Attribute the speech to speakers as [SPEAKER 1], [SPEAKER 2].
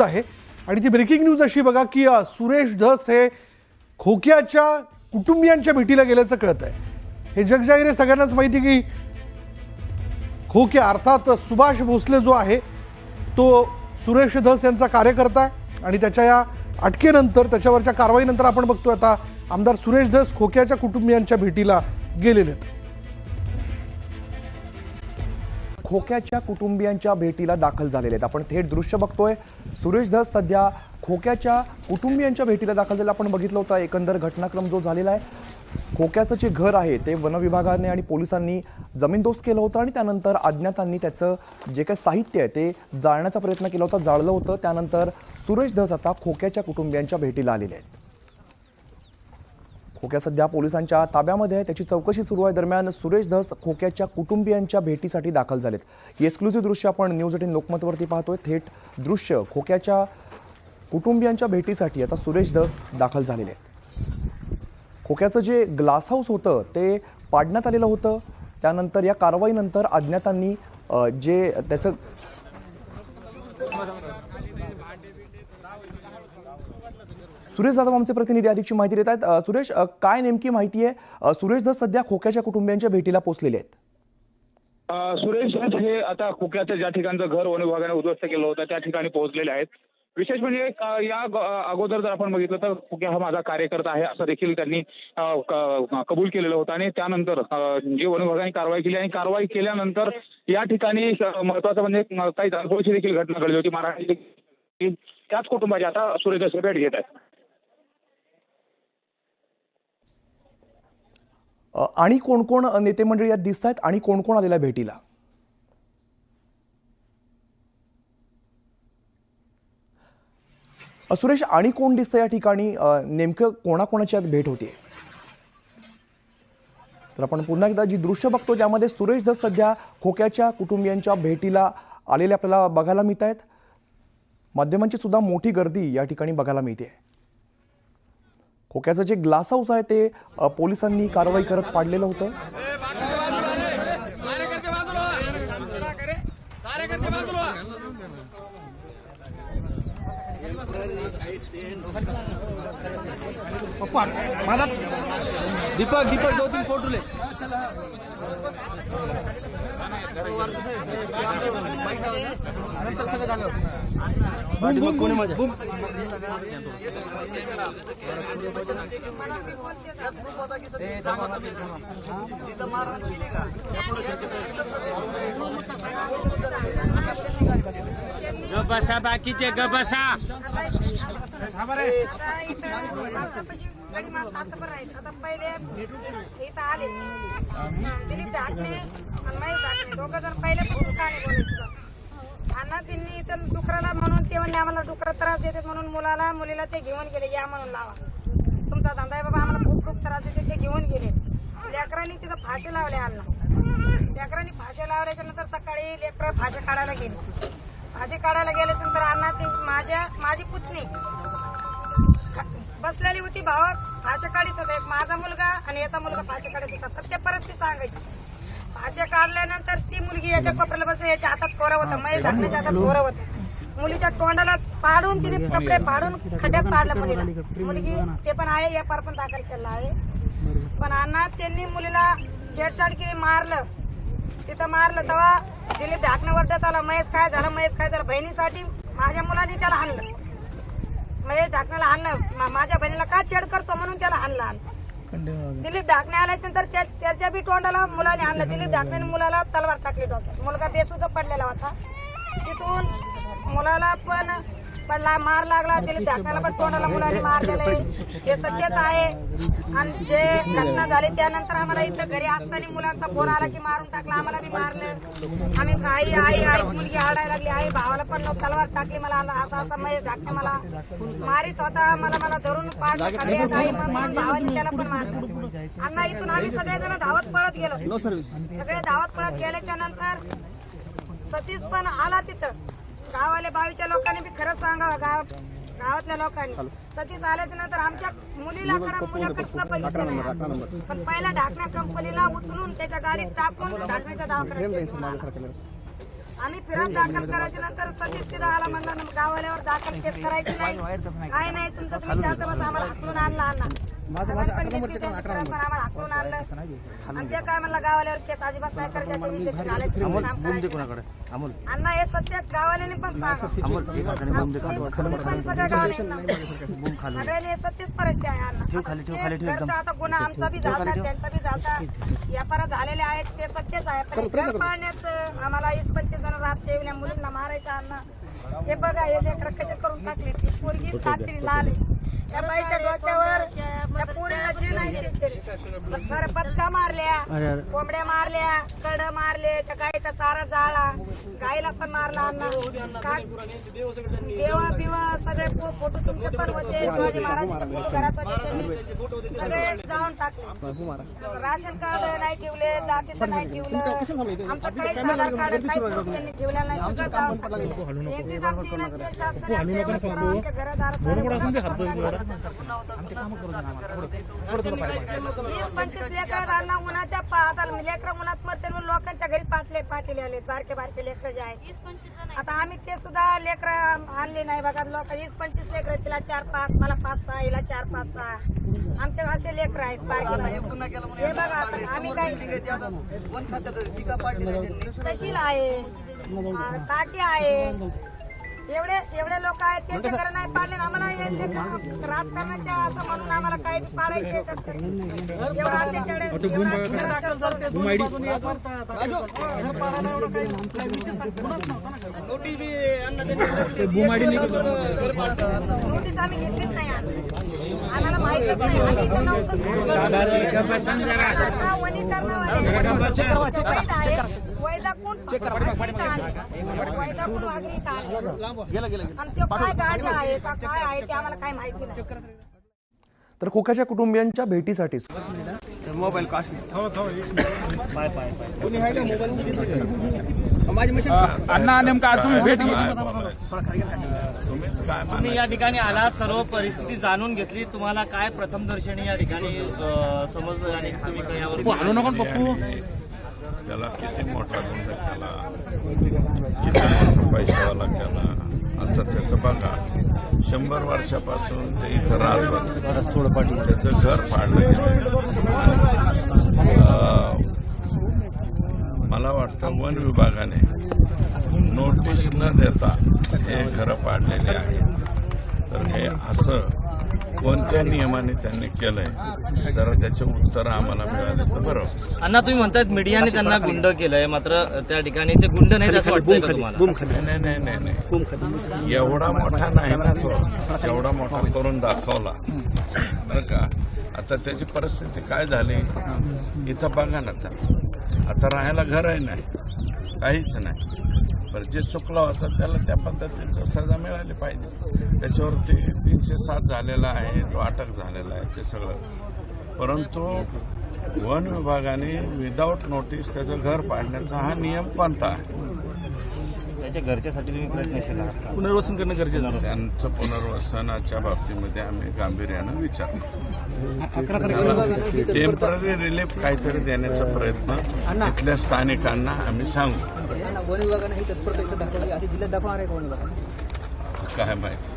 [SPEAKER 1] आहे आणि ती ब्रेकिंग न्यूज अशी बघा की सुरेश धस हे खोक्याच्या कुटुंबियांच्या भेटीला गेल्याचं कळत आहे। हे जगजाहीर आहे, सगळ्यांनाच माहिती की खोक्या अर्थात सुभाष भोसले जो आहे तो सुरेश धस यांचा कार्यकर्ता आहे आणि त्याच्या या अटकेनंतर त्याच्यावरच्या कारवाईनंतर आपण बघतोय आता आमदार सुरेश धस खोक्याच्या कुटुंबियांच्या भेटीला गेलेले आहेत।
[SPEAKER 2] खोक्याच्या कुटुंबियांच्या भेटीला दाखल झालेले आहेत। आपण थेट दृश्य बघतोय। सुरेश धस सध्या खोक्याच्या कुटुंबियांच्या भेटीला दाखल झाले। आपण बघितलं होतं एकंदर घटनाक्रम जो झालेला आहे। खोक्याचं जे घर आहे ते वन विभागाने आणि पोलिसांनी जमीनदोस्त केलं होतं आणि त्यानंतर अज्ञातांनी त्याचं जे काही साहित्य आहे ते जाळण्याचा प्रयत्न केला होता, जाळलं होतं। त्यानंतर सुरेश धस आता खोक्याच्या कुटुंबियांच्या भेटीला आलेले आहेत। खोक्या सध्या पोलिसांच्या ताब्यामध्ये आहे, त्याची चौकशी सुरू आहे। दरम्यान सुरेश धस खोक्याच्या कुटुंबियांच्या भेटीसाठी दाखल झालेत। ही एक्सक्लुझिव्ह दृश्य आपण न्यूज 18 लोकमतवरती पाहतोय। थेट दृश्य खोक्याच्या कुटुंबियांच्या भेटीसाठी आता सुरेश धस दाखल झालेले आहेत। खोक्याचं जे ग्लास हाऊस होतं ते पाडण्यात आलेलं होतं। त्यानंतर या कारवाईनंतर अज्ञातांनी जे त्याचं सुरेश जाधव आमचे प्रतिनिधी अधिकची माहिती देत आहेत। सुरेश, काय नेमकी माहिती आहे? सुरेश धस सध्या खोक्याच्या कुटुंबियांच्या भेटीला पोहोचलेले आहेत।
[SPEAKER 3] सुरेश धस हे आता खोक्याचं ज्या ठिकाणचं घर वन विभागाने उद्ध्वस्त केलं होतं त्या ठिकाणी पोहोचलेले आहेत। विशेष म्हणजे या अगोदर जर आपण बघितलं तर खोक्या हा माझा कार्यकर्ता आहे असं देखील त्यांनी कबूल केलेलं होतं आणि त्यानंतर जे वन विभागाने कारवाई केली आणि कारवाई केल्यानंतर या ठिकाणी महत्वाचं म्हणजे काही दाखवण्याची देखील घटना घडली होती। महाराष्ट्र त्याच कुटुंबाची आता सुरेश धस भेट घेत आहेत।
[SPEAKER 2] आणि कोण कोण नेते मंडळी यात दिसत आहेत आणि कोण कोण आलेल्या भेटीला? सुरेश, आणि कोण दिसतं या ठिकाणी? नेमकं कोणाकोणाची यात भेट होती? तर आपण पुन्हा एकदा जी दृश्य बघतो त्यामध्ये सुरेश धस सध्या खोक्याच्या कुटुंबियांच्या भेटीला आलेले आपल्याला बघायला मिळत आहेत। माध्यमांची सुद्धा मोठी गर्दी या ठिकाणी बघायला मिळते। खोक्याचं जे ग्लास हाऊस आहे ते पोलिसांनी कारवाई करत पाडलेलं होतं।
[SPEAKER 4] दीपक 2-3 फोटो ले। कोणी माझ्या गबसा बाकीचे गबसा
[SPEAKER 5] आता पहिले इथं आले दिलीप ढाकणे आणि महेश ढाकणे दोघं जण पहिले खूप गाणे बोलायचं आणि त्यांनी इथं डुकराला म्हणून ते म्हणले आम्हाला डुकरं त्रास देतात म्हणून मुलीला ते घेऊन गेले, या म्हणून लावा तुमचा धंदा आहे बाबा, आम्हाला खूप खूप त्रास देते, ते घेऊन गेले। लेकरांनी तिथं फाशी लावले अण्णा, लेकरांनी फाशी लावल्याच्या नंतर सकाळी लेकरं फाशी काढायला गेले। फाशी काढायला गेल्यानंतर अण्णा ते माझी पुतणी बसलेली होती, भावा फाशी काढीत होता, एक माझा मुलगा आणि याचा मुलगा फाशी काढत होता। सत्य परिस्थिती सांगायची। फाशी काढल्यानंतर ती मुलगी याच्या कोपऱ्याला बसून याच्या हातात खोरं होतं, महेश ढाकण्याच्या हातात खोरं होतं। मुलीच्या तोंडाला पाडून तिने कपडे पाडून खड्ड्यात पाडलं मुलीला। मुलगी ते पण आहे, या पण दाखल केला आहे। पण अण्णा त्यांनी मुलीला छेडछाड केली, मारलं, तिथं मारलं। तेव्हा दिलीप ढाकणे वरडत आला, महेश काय झालं, महेश काय झालं। बहिणीसाठी माझ्या मुलाने त्याला हाणलं, महेश ढाकण्याला हाणलं, माझ्या बहिणीला का छेड करतो म्हणून त्याला हाणलं। दिलीप ढाकणे आल्यानंतर त्याच्या बी तोंडाला मुलाने हाणलं। दिलीप ढाकण्याने मुलाला तलवार टाकली डोक्यात, मुलगा बेसुद्धा पडलेला होता। तिथून मुलाला पण पडला, मार लागला। दिलीप ढाकण्याला पण तोंडाला मुलाने मारलेलं आहे, हे सत्यता आहे। आणि जे घटना झाली त्यानंतर आम्हाला इथं घरी असताना मुलांचा फोन आला की मारून टाकला, आम्हाला बी मारलं। आम्ही आई मुलगी आडायला लागली, आई भावाला पण तलवार टाकली, मला असा महेश ढाकणे मला मारित होता, मला धरून पाडलं खड्ड्यात, आई म्हणून भावाने त्याला पण मारलं। अण्णा इथून आम्ही सगळेजण धावत पळत गेलो, सगळे धावत पळत गेल्याच्या नंतर सतीश पण आला तिथं। गावाले बावीच्या लोकांनी बी खरंच सांगावं, गावातल्या लोकांनी सतीश आल्याच्या नंतर आमच्या मुलीला मुलाकडे सुद्धा बघितलं नाही, पण पहिला ढाकण्या कंपनीला उचलून त्याच्या गाडीत टाकून ढाकण्याच्या दवाखान्यात आम्ही फिरत दाखल करायच्या नंतर सतीश तिथं आला म्हणला ना गावाल्यावर दाखल केस करायची नाही काय नाही तुमचं तुम्ही शांत बसा आम्हाला हाकलून आणला आम्हाला हाकलून आणलं आणि ते काय म्हणला गावाल्यावर केस अजिबात नाही करायची अशी विजेची नाल्याची काम करायची. अण्णा हे सत्य गावाल्याने पण सांगा तुम्ही पण सगळ्या गावाल्यांना सगळ्यांनी हे सत्यच परिस्थिती आहे अण्णा घरचा आता गुन्हा आमचा बी झाला त्यांचा बी झाला व्यापार झालेले आहेत ते सत्यच आहे पण घर पाळण्याचं आम्हाला 20-25 जण रात जेवल्या मुलींना मारायचं अण्णा हे बघा हे लेकरं कसे करून टाकले ती पोरगी कात्री लाल त्या बाईच्या डोक्यावर त्या पोरीला जे नाही ते केले सर बदका मारल्या कोंबड्या मारल्या कड मारले त्या गाईचा चारा जाळला गाईला पण मारला अण्णा देवा बिवा सगळे फोटो तुमचे पण होते शिवाजी महाराजांचे फोटो घरात होते सगळे जाळून टाकले राशन कार्ड नाही ठेवले जातीचं नाही ठेवलं आमचं काहीच आधार कार्ड काही proof त्यांनी ठेवलेलं नाही सगळं जाळून टाकले एकटीच आमची विनंती आहे शासनाने एवढं करा, आमच्या घरादारात 20-25 लेकरांना उन्हाच्या लेकरं उन्हात मरते म्हणून लोकांच्या घरी पाठले आले बारके लेकरं जे आहेत आता आम्ही ते सुद्धा लेकरं आणले नाही बघा लोक 20-25 लेकरं तिला 4-5 मला 5-6 हिला 4-5-6 आमचे असे लेकरं आहेत बारके हे बघा आता आम्ही काय तहसील आहे टाकी आहे एवढे लोक आहेत त्यांच्या घरी नाही पाडले आम्हाला राजकारणाच्या असं म्हणून आम्हाला काही पाडायचे एवढं नोटीस आम्ही घेतलीच नाही आम्हाला माहितच नाही आम्ही इथं नव्हतं वैदाकून वाघरी आणि ते काय गाजा आहे का काय आहे ते आम्हाला काय माहिती नाही.
[SPEAKER 2] तर खोक्याच्या कुटुंबियांच्या भेटीसाठी
[SPEAKER 4] मोबाईल अण्णा नेमका तुम्ही भेट तुम्ही या ठिकाणी आला सर्व परिस्थिती जाणून घेतली तुम्हाला काय प्रथमदर्शनी या ठिकाणी समजलं आणि तुम्ही काय यावर
[SPEAKER 6] त्याला किती मोठा गुन्हा केला किती मोठा पैशावाला केला आता त्याचं बघा 100 वर्षापासून ते इथं राहत त्याचं घर पाडलं मला वाटतं वन विभागाने नोटीस न देता हे घरं पाडलेले आहे तर हे असं कोणत्या नियमाने त्यांनी केलंय जरा त्याचे उत्तर आम्हाला मिळाले तर बरं.
[SPEAKER 7] अण्णा तुम्ही म्हणतायत मीडियाने त्यांना गुंड केलंय मात्र त्या ठिकाणी ते गुंड नाही असं वाटतंय का तुम्हाला?
[SPEAKER 6] नाही एवढा मोठा नाही ना तो एवढा मोठा करून दाखवला बरं का. आता त्याची परिस्थिती काय झाली इथं बघा ना आता राहायला घरही नाही काहीच नाही पण जे चुकलं होतं त्याला त्या पद्धतीचं सजा मिळाली पाहिजे. त्याच्यावरती 307 झालेला आहे तो अटक झालेला आहे ते सगळं परंतु वन विभागाने विदाऊट नोटीस त्याचं घर पाडण्याचा हा नियम कोणता आहे.
[SPEAKER 7] त्याच्या घरच्यासाठी तुम्ही प्रयत्नशील आहात
[SPEAKER 4] पुनर्वसन करणं गरजेचं आहे.
[SPEAKER 6] त्यांचं पुनर्वसनाच्या बाबतीमध्ये आम्ही गांभीर्यानं विचार टेम्पररी रिलीफ काहीतरी देण्याचा प्रयत्न इथल्या स्थानिकांना आम्ही सांगू.
[SPEAKER 8] वन विभागाने ही तत्परता इथं दाखवली अशी जिल्ह्यात दाखवणार आहे का वन विभागाने
[SPEAKER 6] काय माहिती.